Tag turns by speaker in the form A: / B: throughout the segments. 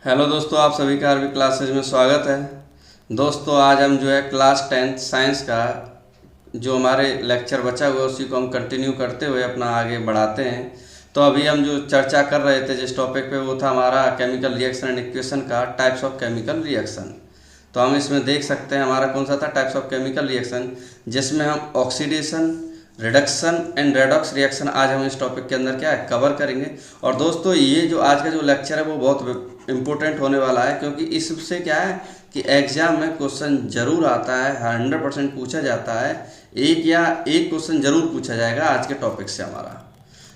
A: Hello दोस्तों, आप सभी का आरबी क्लासेज में स्वागत है। दोस्तों आज हम जो है क्लास 10th साइंस का जो हमारे लेक्चर बचा हुआ है उसी को हम कंटिन्यू करते हुए अपना आगे बढ़ाते हैं। तो अभी हम जो चर्चा कर रहे थे जिस टॉपिक पे वो था हमारा केमिकल रिएक्शन एंड इक्वेशन का टाइप्स ऑफ केमिकल रिएक्शन। तो हम इसमें देख सकते हैं हमारा कौन सा था टाइप्स ऑफ केमिकल रिएक्शन, जिसमें हम oxidation, reduction and redox reaction आज हम इस टॉपिक के अंदर क्या है कवर करेंगे। और दोस्तों ये जो आज का जो लेक्चर है वो बहुत इम्पोर्टेंट होने वाला है, क्योंकि इससे क्या है कि एग्जाम में क्वेश्चन जरूर आता है, 100% पूछा जाता है। एक क्वेश्चन जरूर पूछा जाएगा आज के टॉपिक से हमारा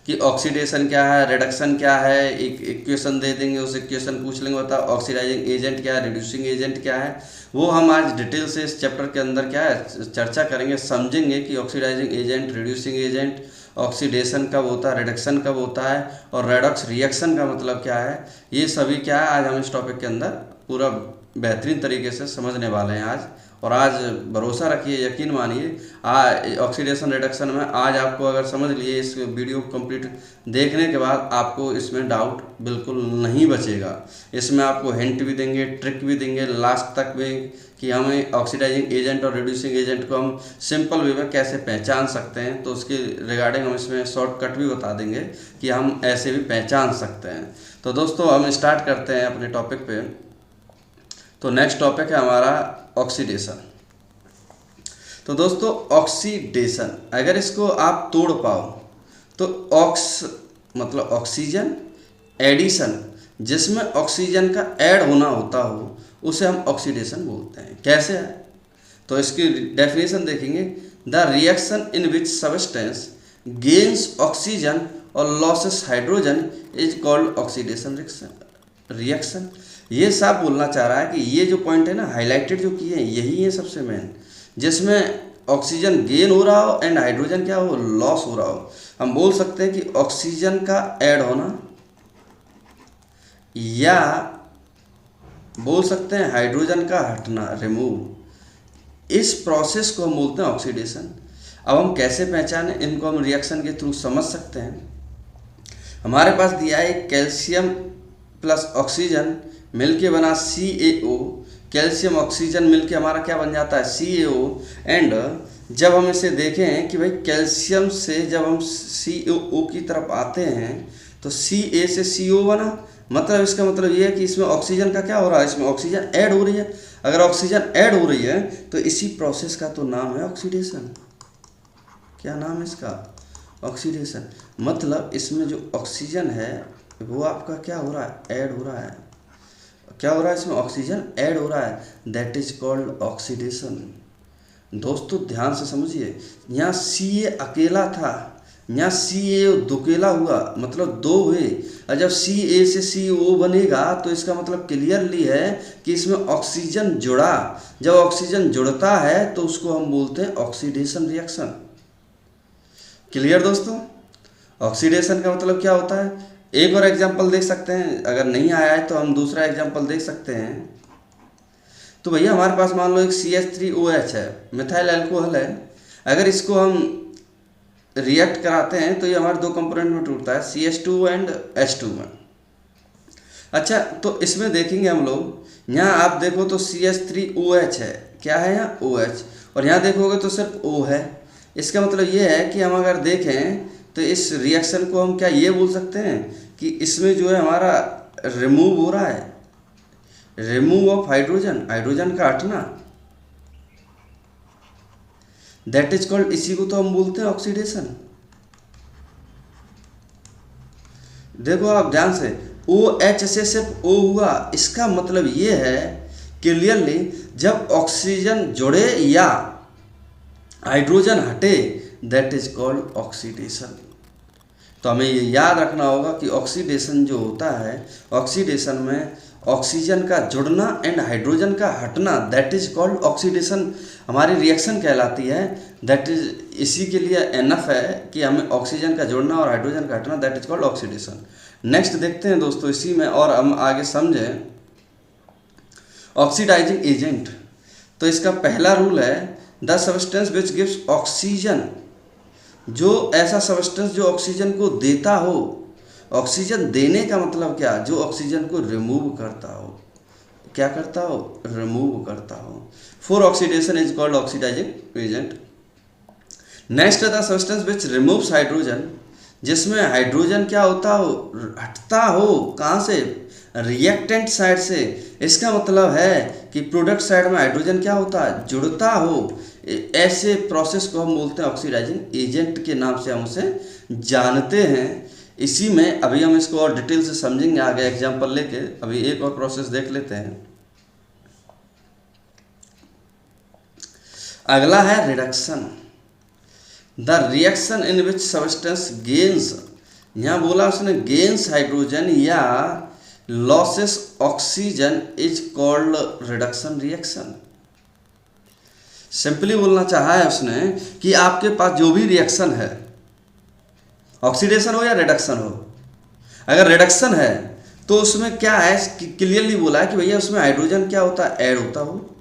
A: कि ऑक्सीडेशन क्या है, रिडक्शन क्या है। एक इक्वेशन दे देंगे, उस इक्वेशन पूछ लेंगे बताओ ऑक्सीडाइजिंग एजेंट क्या है, रिड्यूसिंग एजेंट क्या है। वो हम आज डिटेल से इस चैप्टर के अंदर क्या है चर्चा करेंगे, समझेंगे कि oxidizing agent, reducing agent, oxidation कब होता है, रिडक्शन कब होता है और रेडॉक्स रिएक्शन का मतलब क्या है। ये सभी क्या है आज हम इस टॉपिक के अंदर पूरा बेहतरीन तरीके से समझने वाले हैं आज। और आज भरोसा रखिए, यकीन मानिए ऑक्सीडेशन रिडक्शन में आज आपको अगर समझ लिए इस वीडियो को कंप्लीट देखने के बाद आपको इसमें डाउट बिल्कुल नहीं बचेगा। इसमें आपको हिंट भी देंगे, ट्रिक भी देंगे लास्ट तक भी कि हमें ऑक्सीडाइजिंग एजेंट और रिड्यूसिंग एजेंट को हम सिंपल वे में कैसे पहचान सकते हैं। तो उसके रिगार्डिंग हम इसमें शॉर्टकट भी बता देंगे कि हम ऐसे भी पहचान सकते हैं। तो दोस्तों हम स्टार्ट करते हैं अपने टॉपिक पे। तो नेक्स्ट टॉपिक है हमारा ऑक्सीडेशन। तो दोस्तों ऑक्सीडेशन अगर इसको आप तोड़ पाओ तो ऑक्स मतलब ऑक्सीजन, एडिशन जिसमें ऑक्सीजन का ऐड होना होता हो उसे हम ऑक्सीडेशन बोलते हैं। कैसे है तो इसकी डेफिनेशन देखेंगे, the reaction in which substance gains oxygen और losses hydrogen is called oxidation reaction. ये साफ बोलना चाह रहा है कि ये जो पॉइंट है ना हाईलाइटेड जो किए हैं यही है सबसे मेन, जिसमें ऑक्सीजन गेन हो रहा हो एंड हाइड्रोजन क्या हो लॉस हो रहा हो। हम बोल सकते हैं कि ऑक्सीजन का ऐड होना या बोल सकते हैं हाइड्रोजन का हटना, रिमूव, इस प्रोसेस को हम बोलते हैं ऑक्सीडेशन। अब हम कैसे पहचानें, इनको हम रिएक्शन के थ्रू समझ सकते हैं। हमारे पास दिया है कैल्शियम प्लस ऑक्सीजन मिलके बना CaO, कैल्शियम ऑक्सीजन मिलके हमारा क्या बन जाता है CaO। एंड जब हम इसे देखें कि भाई कैल्शियम से जब हम CaO की तरफ आते हैं तो Ca से CO बना, मतलब इसका मतलब ये है कि इसमें ऑक्सीजन का क्या हो रहा है, इसमें ऑक्सीजन ऐड हो रही है। अगर ऑक्सीजन ऐड हो रही है तो इसी प्रोसेस का तो नाम है ऑक्सीडेशन। क्या नाम है इसका, ऑक्सीडेशन। मतलब इसमें जो ऑक्सीजन है वो आपका क्या हो रहा है, ऐड हो रहा है। क्या हो रहा है इसमें, ऑक्सीजन ऐड हो रहा है, दैट इज कॉल्ड ऑक्सीडेशन। दोस्तों ध्यान से समझिए, यहाँ Ca अकेला था, यहाँ Ca दुकेला हुआ, मतलब दो हुए। और जब Ca से CO बनेगा तो इसका मतलब क्लियरली है कि इसमें ऑक्सीजन जुड़ा। जब ऑक्सीजन जुड़ता है तो उसको हम बोलते हैं ऑक्सीडेशन रिएक्शन। क्लियर दोस्तों, ऑक्सीडेशन का मतलब क्या होता है। एक और एग्जांपल देख सकते हैं, अगर नहीं आया है तो हम दूसरा एग्जांपल देख सकते हैं। तो भैया हमारे पास मान लो एक CH3OH है, मिथाइल अल्कोहल है। अगर इसको हम रिएक्ट कराते हैं तो ये हमारे दो कंपोनेंट में टूटता है, CH2 एंड H2 में। अच्छा तो इसमें देखेंगे हम लोग, यहाँ आप देखो तो CH3OH है, क्या है यहाँ OH, और यहाँ देखोगे तो सिर्फ O है। इसका मतलब ये है कि हम अगर देखें तो इस रिएक्शन को हम क्या ये बोल सकते हैं कि इसमें जो है हमारा रिमूव हो रहा है, रिमूव ऑफ हाइड्रोजन, हाइड्रोजन का हटना, दैट इज कॉल्ड, इसी को तो हम बोलते हैं ऑक्सीडेशन। देखो आप ध्यान से, OH से सिर्फ O हुआ, इसका मतलब ये है क्लियरली जब ऑक्सीजन जुड़े या हाइड्रोजन हटे दैट इज कॉल्ड ऑक्सीडेशन। तो हमें ये याद रखना होगा कि ऑक्सीडेशन जो होता है, ऑक्सीडेशन में ऑक्सीजन का जुड़ना एंड हाइड्रोजन का हटना दैट इज कॉल्ड ऑक्सीडेशन हमारी रिएक्शन कहलाती है। दैट इज इसी के लिए एनफ है कि हमें ऑक्सीजन का जुड़ना और हाइड्रोजन का हटना that is called oxidation. Next देखते हैं दोस्तों इसी में और हम आगे समझें ऑक्सीडाइजिंग एजेंट। तो इसका पहला रूल है, the substance which gives oxygen, जो ऐसा सब्सटेंस जो ऑक्सीजन को देता हो ऑक्सीजन देने का मतलब क्या, जो ऑक्सीजन को रिमूव करता हो, क्या करता हो, रिमूव करता हो। For oxidation is called oxidizing agent. Next the substance which removes hydrogen, जिसमें हाइड्रोजन क्या होता हो, हटता हो, कहाँ से, रिएक्टेंट साइड से। इसका मतलब है कि प्रोडक्ट साइड में हाइड्रोजन क्या होता है, जुड़ता हो। ऐसे प्रोसेस को हम बोलते हैं ऑक्सीडाइजिंग एजेंट के नाम से हम उसे जानते हैं। इसी में अभी हम इसको और डिटेल से समझेंगे आगे एग्जांपल लेके। अभी एक और प्रोसेस देख लेते हैं। अगला है reduction. The reaction in which substance gains, यहाँ बोला उसने गेन्स हाइड्रोजन या losses oxygen is called reduction reaction. Simply बोलना चाहा है उसने कि आपके पास जो भी रिएक्शन है, ऑक्सीडेशन हो या रिडक्शन हो, अगर रिडक्शन है तो उसमें क्या है, क्लियरली बोला है कि भैया उसमें हाइड्रोजन क्या होता है, ऐड होता हो,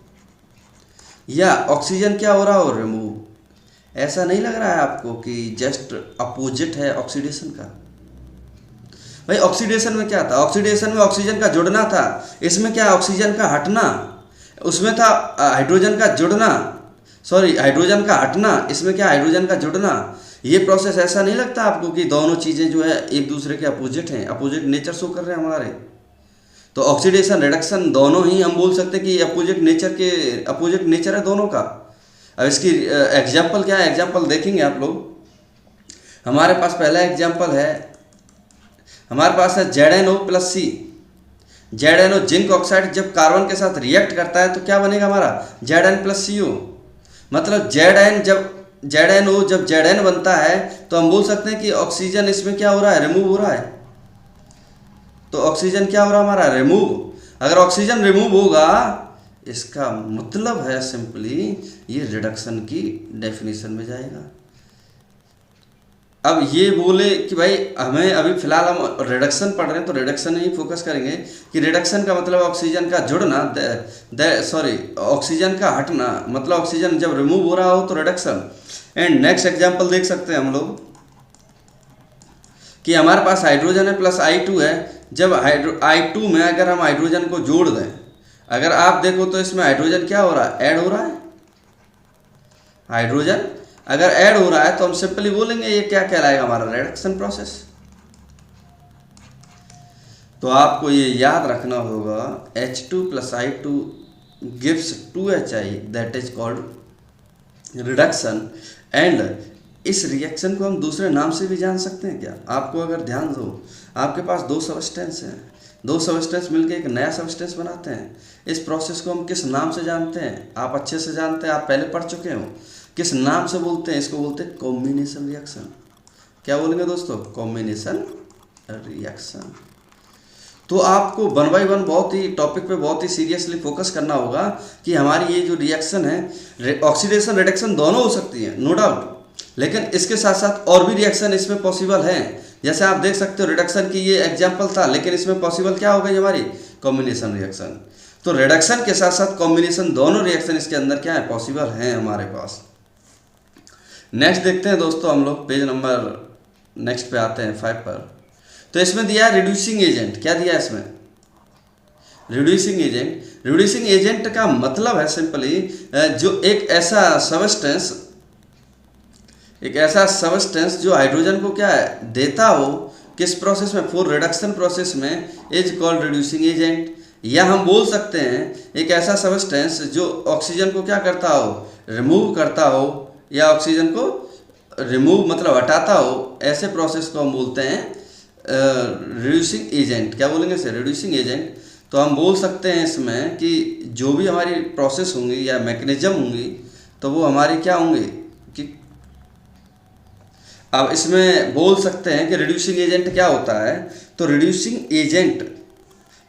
A: या ऑक्सीजन क्या हो रहा हो, रिमूव। ऐसा नहीं लग रहा है आपको कि जस्ट अपोजिट है ऑक्सीडेशन का। भाई ऑक्सीडेशन में क्या था, ऑक्सीडेशन में ऑक्सीजन का जुड़ना था, इसमें क्या ऑक्सीजन का हटना, उसमें था हाइड्रोजन का जुड़ना, सॉरी हाइड्रोजन का हटना, इसमें क्या हाइड्रोजन का जुड़ना। ये प्रोसेस ऐसा नहीं लगता आपको कि दोनों चीज़ें जो है एक दूसरे के अपोजिट हैं, अपोजिट नेचर शो कर रहे हैं हमारे। तो ऑक्सीडेशन रिडक्शन दोनों ही हम बोल सकते हैं कि अपोजिट नेचर के, अपोजिट नेचर है दोनों का। अब इसकी एग्जाम्पल क्या है, एग्जाम्पल देखेंगे आप लोग। हमारे पास पहला एग्जाम्पल है, हमारे पास है ZnO+C। ZnO जिंक ऑक्साइड जब कार्बन के साथ रिएक्ट करता है तो क्या बनेगा हमारा, Zn+CO। मतलब ZnO जब Zn बनता है तो हम बोल सकते हैं कि ऑक्सीजन इसमें क्या हो रहा है, रिमूव हो रहा है। तो ऑक्सीजन क्या हो रहा है हमारा, रिमूव। अगर ऑक्सीजन रिमूव होगा इसका मतलब है सिंपली ये रिडक्शन की डेफिनेशन में जाएगा। अब ये बोले कि भाई हमें अभी फिलहाल हम रिडक्शन पढ़ रहे हैं तो रिडक्शन ही फोकस करेंगे कि रिडक्शन का मतलब ऑक्सीजन का जुड़ना, ऑक्सीजन का हटना, मतलब ऑक्सीजन जब रिमूव हो रहा हो तो रिडक्शन। एंड नेक्स्ट एग्जांपल देख सकते हैं हम लोग कि हमारे पास हाइड्रोजन है प्लस I2 है। जब I2 में अगर हम हाइड्रोजन को जोड़ दें, अगर आप देखो तो इसमें हाइड्रोजन क्या हो रहा है, ऐड हो रहा है। हाइड्रोजन अगर ऐड हो रहा है तो हम सिंपली बोलेंगे ये क्या कहलाएगा, हमारा रिडक्शन प्रोसेस। तो आपको ये याद रखना होगा H2 + I2 gives 2HI, that is called reduction. And इस रिएक्शन को हम दूसरे नाम से भी जान सकते हैं क्या, आपको अगर ध्यान दो, आपके पास दो सब्सटेंस हैं, दो सब्सटेंस मिलकर एक नया सब्सटेंस बनाते हैं। इस प्रोसेस को हम किस नाम से जानते हैं, आप अच्छे से जानते हैं, आप पहले पढ़ चुके हो। किस नाम से बोलते हैं, इसको बोलते हैं कॉम्बिनेशन रिएक्शन। क्या बोलेंगे दोस्तों, कॉम्बिनेशन रिएक्शन। तो आपको 1 by 1 बहुत ही टॉपिक पे बहुत ही सीरियसली फोकस करना होगा कि हमारी ये जो रिएक्शन है, ऑक्सीडेशन रिडक्शन दोनों हो सकती है नो डाउट, लेकिन इसके साथ साथ और भी रिएक्शन इसमें पॉसिबल हैं। जैसे आप देख सकते हो रिडक्शन की ये एग्जाम्पल था, लेकिन इसमें पॉसिबल क्या हो गई हमारी, कॉम्बिनेशन रिएक्शन। तो रिडक्शन के साथ साथ कॉम्बिनेशन, दोनों रिएक्शन इसके अंदर क्या है, पॉसिबल हैं हमारे पास। नेक्स्ट देखते हैं दोस्तों हम लोग, पेज नंबर नेक्स्ट पे आते हैं 5 पर। तो इसमें दिया है रिड्यूसिंग एजेंट। क्या दिया है इसमें, रिड्यूसिंग एजेंट। रिड्यूसिंग एजेंट का मतलब है सिंपली जो एक ऐसा सब्सटेंस जो हाइड्रोजन को क्या है देता हो, किस प्रोसेस में, फॉर रिडक्शन प्रोसेस में, इज कॉल्ड रिड्यूसिंग एजेंट। या हम बोल सकते हैं एक ऐसा सब्सटेंस जो ऑक्सीजन को क्या करता हो, रिमूव करता हो, या ऑक्सीजन को रिमूव मतलब हटाता हो, ऐसे प्रोसेस को हम बोलते हैं रिड्यूसिंग एजेंट। क्या बोलेंगे इसे, रिड्यूसिंग एजेंट। तो हम बोल सकते हैं इसमें कि जो भी हमारी प्रोसेस होंगी या मैकेनिज्म होंगी तो वो हमारी क्या होंगी कि, अब इसमें बोल सकते हैं कि रिड्यूसिंग एजेंट क्या होता है। तो रिड्यूसिंग एजेंट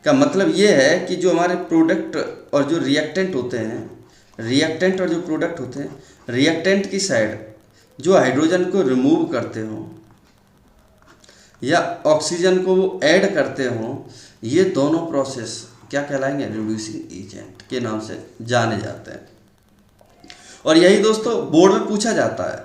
A: का मतलब ये है कि जो हमारे प्रोडक्ट और जो रिएक्टेंट होते हैं, रिएक्टेंट और जो प्रोडक्ट होते हैं, रिएक्टेंट की साइड जो हाइड्रोजन को रिमूव करते हो या ऑक्सीजन को वो ऐड करते हो, ये दोनों प्रोसेस क्या कहलाएंगे, रिड्यूसिंग एजेंट के नाम से जाने जाते हैं। और यही दोस्तों बोर्ड में पूछा जाता है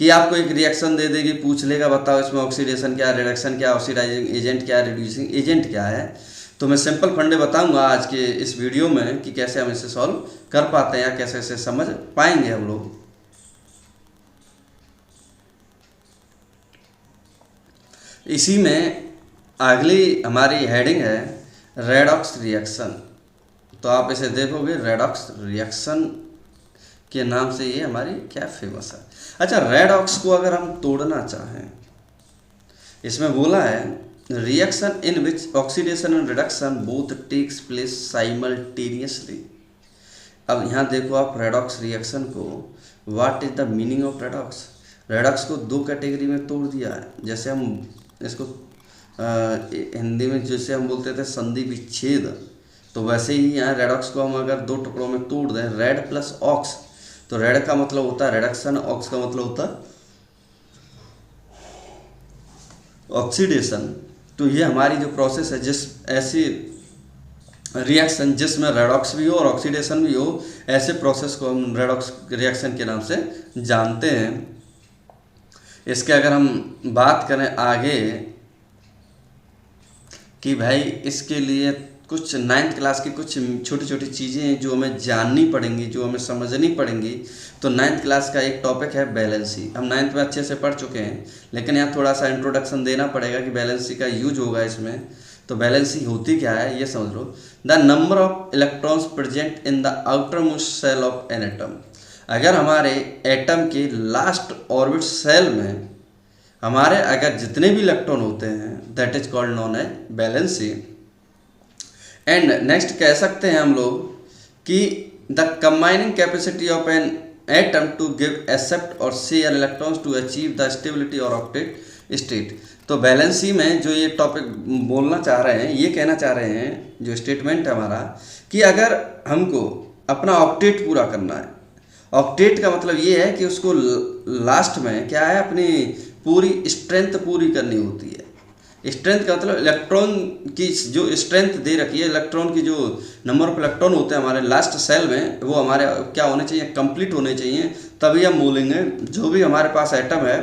A: कि आपको एक रिएक्शन दे देगी, पूछ लेगा बताओ इसमें ऑक्सीडेशन क्या है, रिडक्शन क्या है, ऑक्सीडाइजिंग एजेंट क्या है, रिड्यूसिंग एजेंट क्या है। तो मैं सिंपल फंडे बताऊंगा आज के इस वीडियो में कि कैसे हम इसे सॉल्व कर पाते हैं या कैसे इसे समझ पाएंगे हम लोग। इसी में अगली हमारी हेडिंग है रेडॉक्स रिएक्शन। तो आप इसे देखोगे, रेडॉक्स रिएक्शन के नाम से ये हमारी क्या फेमस है। अच्छा, रेडॉक्स को अगर हम तोड़ना चाहें, इसमें बोला है reaction in which oxidation and reduction both takes place simultaneously. अब यहाँ देखो आप रेडॉक्स रिएक्शन को, what is the meaning of redox. Redox को दो कैटेगरी में तोड़ दिया है। जैसे हम इसको हिंदी में जैसे हम बोलते थे संधि विच्छेद, तो वैसे ही यहाँ रेडॉक्स को हम अगर दो टुकड़ों में तोड़ दें, रेड प्लस ऑक्स, तो रेड का मतलब होता है रिडक्शन, ऑक्स का मतलब होता है ऑक्सीडेशन। तो ये हमारी जो प्रोसेस है, जिस ऐसी रिएक्शन जिसमें रेडॉक्स भी हो और ऑक्सीडेशन भी हो, ऐसे प्रोसेस को हम रेडॉक्स रिएक्शन के नाम से जानते हैं। इसके अगर हम बात करें आगे कि भाई इसके लिए कुछ 9th क्लास की कुछ छोटी छोटी चीज़ें हैं जो हमें जाननी पड़ेंगी, जो हमें समझनी पड़ेंगी। तो 9th क्लास का एक टॉपिक है बैलेंसी। हम 9th में अच्छे से पढ़ चुके हैं, लेकिन यहाँ थोड़ा सा इंट्रोडक्शन देना पड़ेगा कि बैलेंसी का यूज होगा इसमें। तो बैलेंसी होती क्या है ये समझ लो। The number of electrons present in the outermost shell of an atom. अगर हमारे एटम के लास्ट ऑर्बिट सेल में हमारे अगर जितने भी इलेक्ट्रॉन होते हैं, that is called known as valency. And next कह सकते हैं हम लोग कि the combining capacity of an atom to give accept और share electrons to achieve the stability और ऑक्टेट स्टेट। तो बैलेंसी में जो ये टॉपिक बोलना चाह रहे हैं, ये कहना चाह रहे हैं जो स्टेटमेंट है हमारा, कि अगर हमको अपना ऑक्टेट पूरा करना है, ऑक्टेट का मतलब ये है कि उसको लास्ट में क्या है, अपनी पूरी स्ट्रेंथ पूरी करनी होती है। स्ट्रेंथ का मतलब इलेक्ट्रॉन की जो स्ट्रेंथ दे रखी है, इलेक्ट्रॉन की जो नंबर ऑफ इलेक्ट्रॉन होते हैं हमारे लास्ट सेल में, वो हमारे क्या होने चाहिए, कंप्लीट होने चाहिए, तभी हम बोलेंगे जो भी हमारे पास एटम है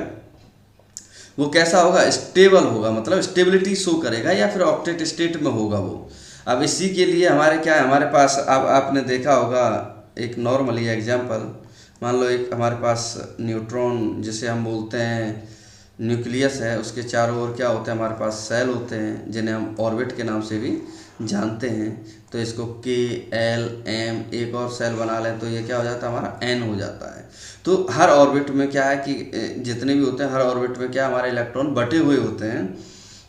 A: वो कैसा होगा, स्टेबल होगा, मतलब स्टेबिलिटी शो करेगा या फिर ऑक्टेट स्टेट में होगा वो। अब इसी के लिए हमारे क्या है, हमारे पास अब आपने देखा होगा एक नॉर्मली एग्जाम्पल, मान लो एक हमारे पास न्यूट्रॉन जिसे हम बोलते हैं न्यूक्लियस है, उसके चारों ओर क्या होते हैं, हमारे पास सेल होते हैं जिन्हें हम ऑर्बिट के नाम से भी जानते हैं। तो इसको K, L, M एक और सेल बना लें तो ये क्या हो जाता है, हमारा N हो जाता है। तो हर ऑर्बिट में क्या है कि जितने भी होते हैं, हर ऑर्बिट में क्या हमारे इलेक्ट्रॉन बटे हुए होते हैं।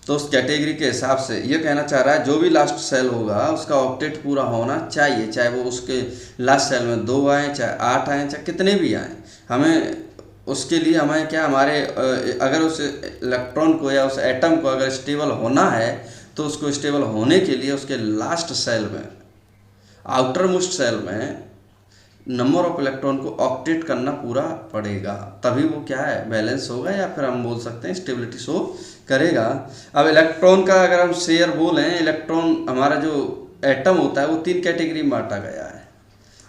A: तो उस कैटेगरी के हिसाब से ये कहना चाह रहा है जो भी लास्ट सेल होगा उसका ऑक्टेट पूरा होना चाहिए, चाहे वो उसके लास्ट सेल में 2 आएँ, चाहे 8 आएँ, चाहे कितने भी आएँ। हमें उसके लिए हमें क्या, हमारे अगर उस इलेक्ट्रॉन को या उस एटम को अगर स्टेबल होना है तो उसको स्टेबल होने के लिए उसके लास्ट सेल में, आउटर मोस्ट सेल में नंबर ऑफ इलेक्ट्रॉन को ऑक्टेट करना पूरा पड़ेगा, तभी वो क्या है, बैलेंस होगा या फिर हम बोल सकते हैं स्टेबिलिटी शो करेगा। अब इलेक्ट्रॉन का अगर हम शेयर बोलें, इलेक्ट्रॉन हमारा जो एटम होता है वो 3 कैटेगरी में बांटा गया है।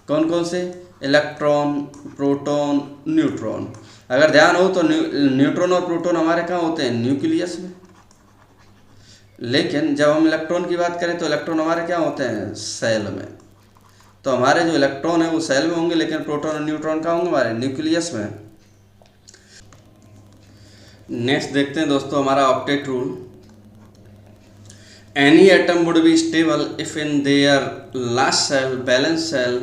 A: कौन कौन से, इलेक्ट्रॉन, प्रोटॉन, न्यूट्रॉन। अगर ध्यान हो तो न्यूट्रॉन और प्रोटॉन हमारे कहाँ होते हैं, न्यूक्लियस में। लेकिन जब हम इलेक्ट्रॉन की बात करें तो इलेक्ट्रॉन हमारे क्या होते हैं, सेल में। तो हमारे जो इलेक्ट्रॉन है वो सेल में होंगे, लेकिन प्रोटॉन और न्यूट्रॉन कहाँ होंगे, हमारे न्यूक्लियस में। नेक्स्ट देखते हैं दोस्तों हमारा octet rule. Any atom would be stable if in their last shell, valence shell,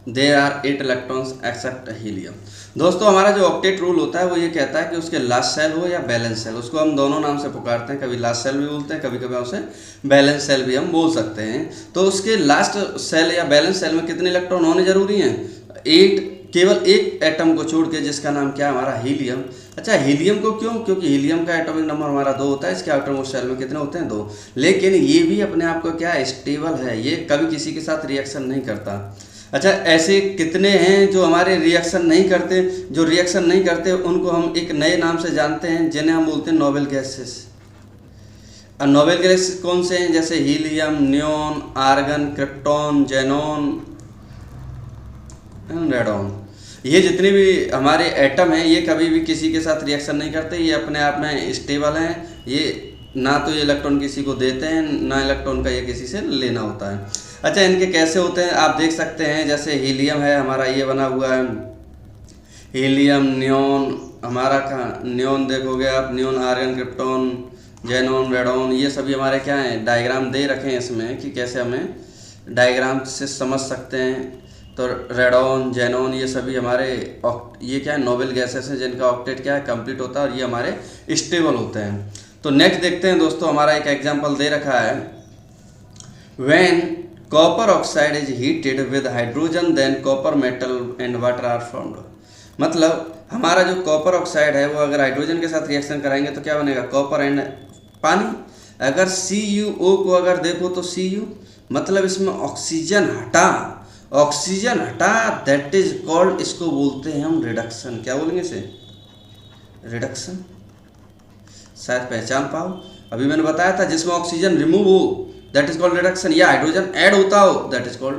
A: there are 8 electrons except helium. दोस्तों हमारा जो ऑक्टेट रूल होता है वो ये कहता है कि उसके लास्ट सेल हो या बैलेंस सेल, उसको हम दोनों नाम से पुकारते हैं, कभी लास्ट सेल भी बोलते हैं, कभी कभी उसे बैलेंस सेल भी हम बोल सकते हैं। तो उसके लास्ट सेल या बैलेंस सेल में कितने इलेक्ट्रॉन होने जरूरी हैं, 8, केवल एक एटम को छोड़ के, जिसका नाम क्या है, हमारा हीलियम। अच्छा, हीलियम को क्यों, क्योंकि हीलियम का एटॉमिक नंबर हमारा 2 होता है, इसके आउटर मोस्ट सेल में कितने होते हैं, 2। लेकिन ये भी अपने आप को क्या स्टेबल है, ये कभी किसी के साथ रिएक्शन नहीं करता। अच्छा, ऐसे कितने हैं जो हमारे रिएक्शन नहीं करते, जो रिएक्शन नहीं करते उनको हम एक नए नाम से जानते हैं जिन्हें हम बोलते हैं नोबेल गैसेस। और नोबेल गैस कौन से हैं, जैसे helium, neon, argon, krypton, xenon, radon. ये जितने भी हमारे एटम हैं ये कभी भी किसी के साथ रिएक्शन नहीं करते, ये अपने आप में स्टेबल हैं। ये ना तो ये इलेक्ट्रॉन किसी को देते हैं, ना इलेक्ट्रॉन का ये किसी से लेना होता है। अच्छा, इनके कैसे होते हैं आप देख सकते हैं। जैसे हीलियम है हमारा, ये बना हुआ है हीलियम, नियॉन हमारा कहाँ, नियॉन देखोगे आप, neon, argon, krypton, xenon, radon, ये सभी हमारे क्या हैं, डायग्राम दे रखे हैं इसमें कि कैसे हमें डायग्राम से समझ सकते हैं। तो रेडॉन, जेनॉन ये सभी हमारे ये क्या है, नोबेल गैसेस हैं जिनका ऑक्टेट क्या है, कंप्लीट होता है और ये हमारे स्टेबल होते हैं। तो नेक्स्ट देखते हैं दोस्तों, हमारा एक एग्जांपल दे रखा है, when copper oxide is heated with hydrogen then copper metal and water are formed. मतलब हमारा जो कॉपर ऑक्साइड है वो अगर हाइड्रोजन के साथ रिएक्शन कराएंगे तो क्या बनेगा, कॉपर एंड पानी। अगर CuO को अगर देखो तो Cu मतलब इसमें ऑक्सीजन हटा, दैट इज कॉल्ड, इसको बोलते हैं हम रिडक्शन। क्या बोलेंगे इसे, रिडक्शन। शायद पहचान पाओ, अभी मैंने बताया था जिसमें ऑक्सीजन रिमूव हो दैट इज कॉल्ड रिडक्शन, या हाइड्रोजन ऐड होता हो दैट इज कॉल्ड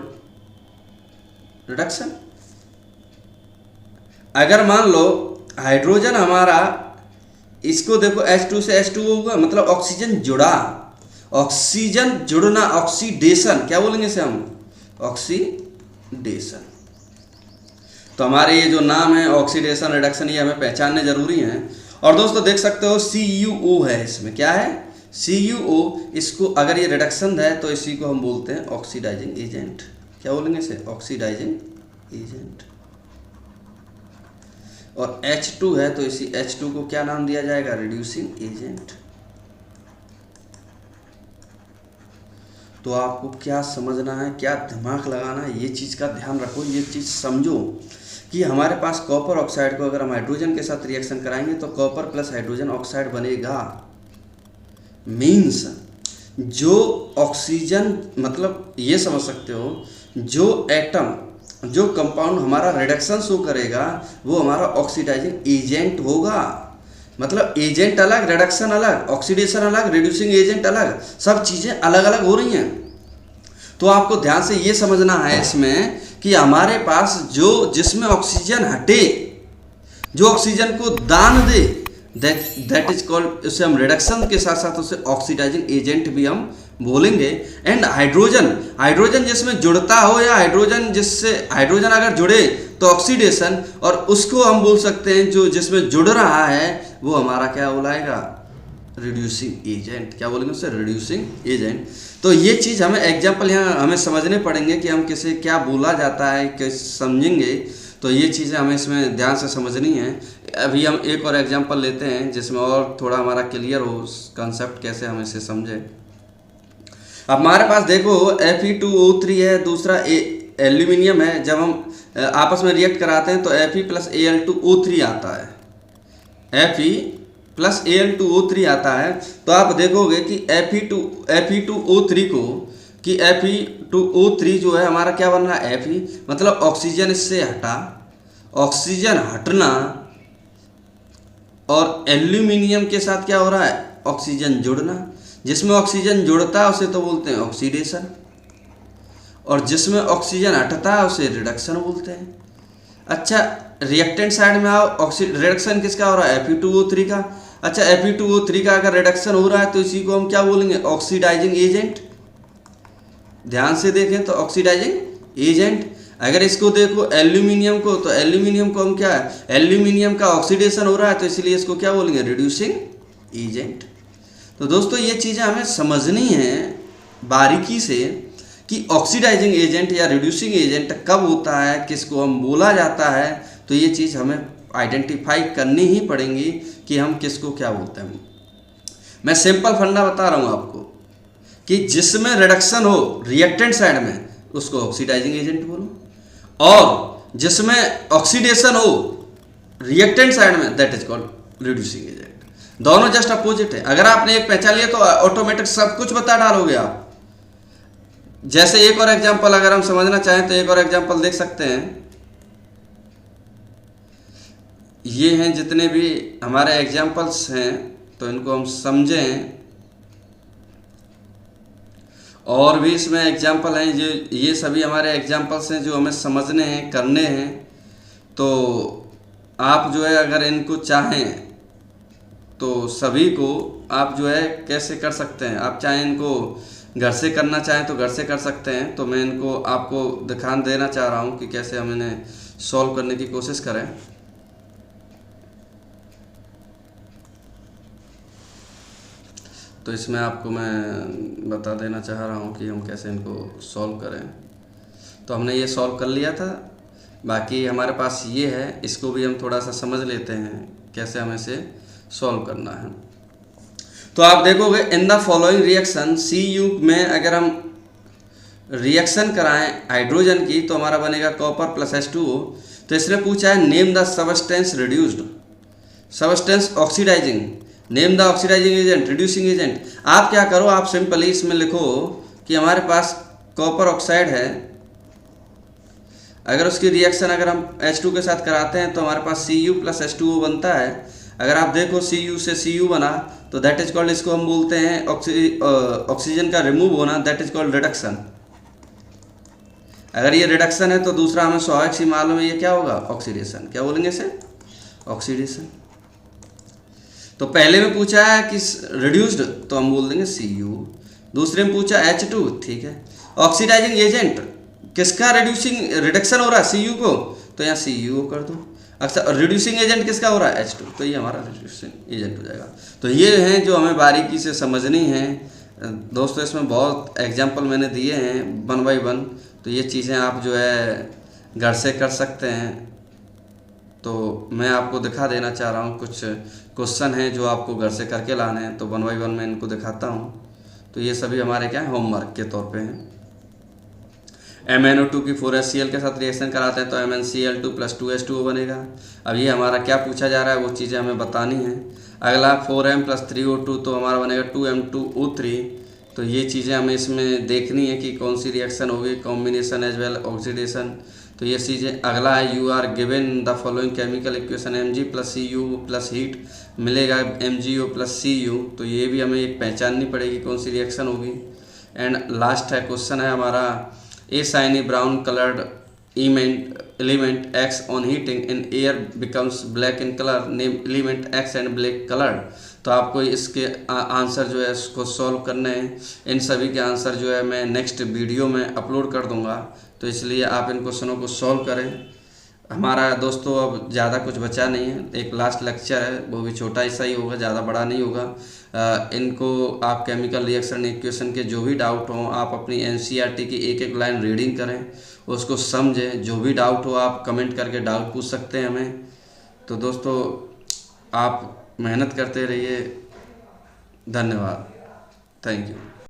A: रिडक्शन। अगर मान लो हाइड्रोजन हमारा, इसको देखो H2 से H2O होगा, मतलब ऑक्सीजन जुड़ा, ऑक्सीजन जुड़ना, ऑक्सीडेशन, क्या बोलेंगे इसे हम, ऑक्सीडेशन। तो हमारे ये जो नाम है ऑक्सीडेशन, रिडक्शन, ये हमें पहचानने जरूरी हैं। और दोस्तों देख सकते हो CuO है, इसमें क्या है, CuO। इसको अगर ये रिडक्शन है तो इसी को हम बोलते हैं ऑक्सीडाइजिंग एजेंट। क्या बोलेंगे इसे, ऑक्सीडाइजिंग एजेंट। और H2 है तो इसी H2 को क्या नाम दिया जाएगा, रिड्यूसिंग एजेंट। तो आपको क्या समझना है, क्या दिमाग लगाना है, ये चीज़ का ध्यान रखो, ये चीज़ समझो कि हमारे पास कॉपर ऑक्साइड को अगर हम हाइड्रोजन के साथ रिएक्शन कराएंगे तो कॉपर प्लस हाइड्रोजन ऑक्साइड बनेगा। मीन्स जो ऑक्सीजन, मतलब ये समझ सकते हो, जो एटम, जो कंपाउंड हमारा रिडक्शन शो करेगा वो हमारा ऑक्सीडाइजिंग एजेंट होगा। मतलब एजेंट अलग, रिडक्शन अलग, ऑक्सीडेशन अलग, रिड्यूसिंग एजेंट अलग, सब चीज़ें अलग अलग हो रही हैं। तो आपको ध्यान से ये समझना है इसमें कि हमारे पास जो जिसमें ऑक्सीजन हटे, जो ऑक्सीजन को दान दे, दैट इज कॉल्ड, उसे हम रिडक्शन के साथ साथ उसे ऑक्सीडाइजिंग एजेंट भी हम बोलेंगे। एंड हाइड्रोजन जिसमें जुड़ता हो, या हाइड्रोजन जिससे, हाइड्रोजन अगर जुड़े तो ऑक्सीडेशन, और उसको हम बोल सकते हैं जो जिसमें जुड़ रहा है वो हमारा क्या बोलाएगा, रिड्यूसिंग एजेंट। क्या बोलेंगे उससे, रिड्यूसिंग एजेंट। तो ये चीज़ हमें एग्जाम्पल यहाँ हमें समझने पड़ेंगे कि हम किसे क्या बोला जाता है, कैसे समझेंगे। तो ये चीज़ें हमें इसमें ध्यान से समझनी है। अभी हम एक और एग्जाम्पल लेते हैं जिसमें और थोड़ा हमारा क्लियर हो कंसेप्ट, कैसे हम इसे समझें। अब हमारे पास देखो Fe2O3 है, दूसरा एल्यूमिनियम है। जब हम आपस में रिएक्ट कराते हैं तो Fe प्लस Al2O3 आता है, Fe प्लस Al2O3 आता है। तो आप देखोगे कि Fe2O3 को, कि Fe2O3 जो है हमारा क्या बन रहा है, Fe मतलब ऑक्सीजन इससे हटा, ऑक्सीजन हटना, और एल्यूमिनियम के साथ क्या हो रहा है, ऑक्सीजन जुड़ना। जिसमें ऑक्सीजन जुड़ता है उसे तो बोलते हैं ऑक्सीडेशन, और जिसमें ऑक्सीजन हटता है उसे रिडक्शन बोलते हैं। अच्छा, रिएक्टेंट साइड में आओ, रिडक्शन किसका हो रहा है, Fe2O3 का। अच्छा, Fe2O3 का अगर रिडक्शन हो रहा है तो इसी को हम क्या बोलेंगे, ऑक्सीडाइजिंग एजेंट। ध्यान से देखें तो ऑक्सीडाइजिंग एजेंट। अगर इसको देखो एल्यूमिनियम को, तो एल्यूमिनियम को हम क्या है, एल्यूमिनियम का ऑक्सीडेशन हो रहा है तो इसलिए इसको क्या बोलेंगे, रिड्यूसिंग एजेंट। तो दोस्तों ये चीज़ें हमें समझनी है बारीकी से कि ऑक्सीडाइजिंग एजेंट या रिड्यूसिंग एजेंट कब होता है, किसको हम बोला जाता है। तो ये चीज़ हमें आइडेंटिफाई करनी ही पड़ेंगी कि हम किसको क्या बोलते हैं। मैं सिंपल फंडा बता रहा हूँ आपको कि जिसमें रिडक्शन हो रिएक्टेंट साइड में उसको ऑक्सीडाइजिंग एजेंट बोलो, और जिसमें ऑक्सीडेशन हो रिएक्टेंट साइड में that is called reducing agent. दोनों जस्ट अपोजिट है। अगर आपने एक पहचान लिया तो ऑटोमेटिक सब कुछ बता डालोगे आप। जैसे एक और एग्जांपल अगर हम समझना चाहें तो एक और एग्जांपल देख सकते हैं। ये हैं जितने भी हमारे एग्जांपल्स हैं तो इनको हम समझें। और भी इसमें एग्जांपल हैं, ये सभी हमारे एग्जांपल्स हैं जो हमें समझने हैं, करने हैं। तो आप जो है अगर इनको चाहें तो सभी को आप जो है कैसे कर सकते हैं, आप चाहें इनको घर से करना चाहें तो घर से कर सकते हैं। तो मैं इनको आपको दिखा देना चाह रहा हूं कि कैसे हम इन्हें सॉल्व करने की कोशिश करें। तो इसमें आपको मैं बता देना चाह रहा हूं कि हम कैसे इनको सॉल्व करें। तो हमने ये सॉल्व कर लिया था, बाकी हमारे पास ये है, इसको भी हम थोड़ा सा समझ लेते हैं कैसे हमें इसे सॉल्व करना है। तो आप देखोगे in the following reaction Cu में अगर हम रिएक्शन कराएं हाइड्रोजन की तो हमारा बनेगा कॉपर प्लस H2O। तो इसने पूछा है name the substance reduced, substance oxidizing, name the oxidizing agent, reducing agent. आप क्या करो, आप सिंपली इसमें लिखो कि हमारे पास कॉपर ऑक्साइड है, अगर उसकी रिएक्शन अगर हम H2 के साथ कराते हैं तो हमारे पास Cu प्लस H2O बनता है। अगर आप देखो Cu से Cu बना तो दैट इज कॉल्ड, इसको हम बोलते हैं ऑक्सीजन का रिमूव होना, दैट इज कॉल्ड रिडक्शन। अगर ये रिडक्शन है तो दूसरा हमें स्वाभाविक सी मालूम है ये क्या होगा, ऑक्सीडेशन। क्या बोलेंगे इसे, ऑक्सीडेशन। तो पहले में पूछा है कि रिड्यूस्ड तो हम बोल देंगे Cu, दूसरे में पूछा H2, ठीक है। ऑक्सीडाइजिंग एजेंट किसका रिडक्शन हो रहा है, Cu को, तो यहाँ Cu कर दो। अच्छा, रिड्यूसिंग एजेंट किसका हो रहा है, H2, तो ये हमारा रिड्यूसिंग एजेंट हो जाएगा। तो ये हैं जो हमें बारीकी से समझनी है दोस्तों। इसमें बहुत एग्जाम्पल मैंने दिए हैं 1 by 1, तो ये चीज़ें आप जो है घर से कर सकते हैं। तो मैं आपको दिखा देना चाह रहा हूँ, कुछ क्वेश्चन हैं जो आपको घर से करके लाने हैं, तो 1 by 1 मैं इनको दिखाता हूँ। तो ये सभी हमारे क्या है, होमवर्क के तौर पे हैं। MnO2 की 4HCl के साथ रिएक्शन कराते हैं तो MnCl2 प्लस 2H2O बनेगा। अब ये हमारा क्या पूछा जा रहा है वो चीज़ें हमें बतानी हैं। अगला 4m प्लस 3O2 तो हमारा बनेगा 2m2O3। तो ये चीज़ें हमें इसमें देखनी है कि कौन सी रिएक्शन होगी, कॉम्बिनेशन एज वेल ऑक्सीडेशन। तो ये चीज़ें, अगला है you are given the following chemical equation Mg plus Cu plus heat मिलेगा MgO प्लस Cu। तो ये भी हमें एक पहचाननी पड़ेगी कौन सी रिएक्शन होगी। एंड लास्ट है क्वेश्चन है हमारा, A shiny brown colored element X on heating in air becomes black in color, name element X and black colored। तो आपको इसके आंसर जो है इसको सॉल्व करने हैं। इन सभी के आंसर जो है मैं नेक्स्ट वीडियो में अपलोड कर दूंगा, तो इसलिए आप इन क्वेश्चनों को सॉल्व करें। हमारा दोस्तों अब ज़्यादा कुछ बचा नहीं है, एक लास्ट लेक्चर है, वो भी छोटा सा ही होगा, ज़्यादा बड़ा नहीं होगा। इनको आप केमिकल रिएक्शन इक्वेशन के जो भी डाउट हों आप अपनी NCERT की एक एक लाइन रीडिंग करें, उसको समझें। जो भी डाउट हो आप कमेंट करके डाउट पूछ सकते हैं हमें। तो दोस्तों आप मेहनत करते रहिए, धन्यवाद, थैंक यू।